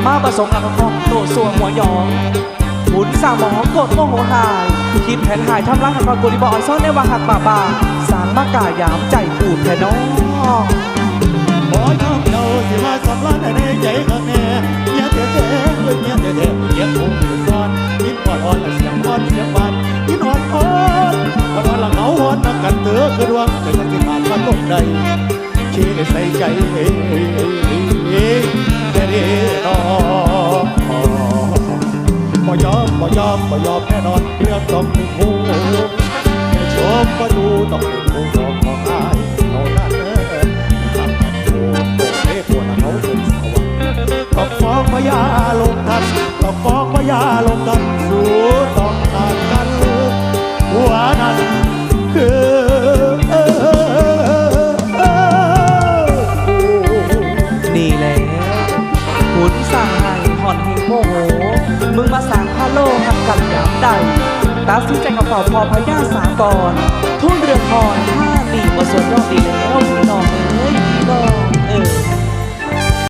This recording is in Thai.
มาผสมกับของโตส่วนหัวยองบุญสร้างหมอโกดโมโหหายคิดแผนหายทำร้ายหักกุลิบออนซ่อนในวังหักป่าสารมากายามใจปูดแทน้องขอน้ำเจ้าสิมาสำลักในใจข้างแน่เมียเท่ๆเมียเท่ๆเมียคงอยู่ซ้อนกินอ่อนๆและเสียงอ่อนเสียงหวานกินอ่อนๆละเหงาอ่อนนักกันเตือคือดวงใจกันที่ขาดมันลงใดเชื่อใส่ใจแค่นี้นอบ่ยอมแน่นอนเรื่องต้องเป็นหูชมก็ดูต้องเป็นหูของอายเท่านั้นเขาเป็นสวรรค์ต้องฟ้องพญาลงทันต้องฟ้องพญาลงทันสู้ต้องการกันหัวนั้นคือนี่แหละบุญสร้างให้หอนหิงโมโหมึงมาสร้างพาโลหักกันยามใดตาซื้อใจกับเป่าพอพญาสากรทุ่นเรือนพรถ้าหนีว่าส่วนรอดดีแล้วพี่น้อง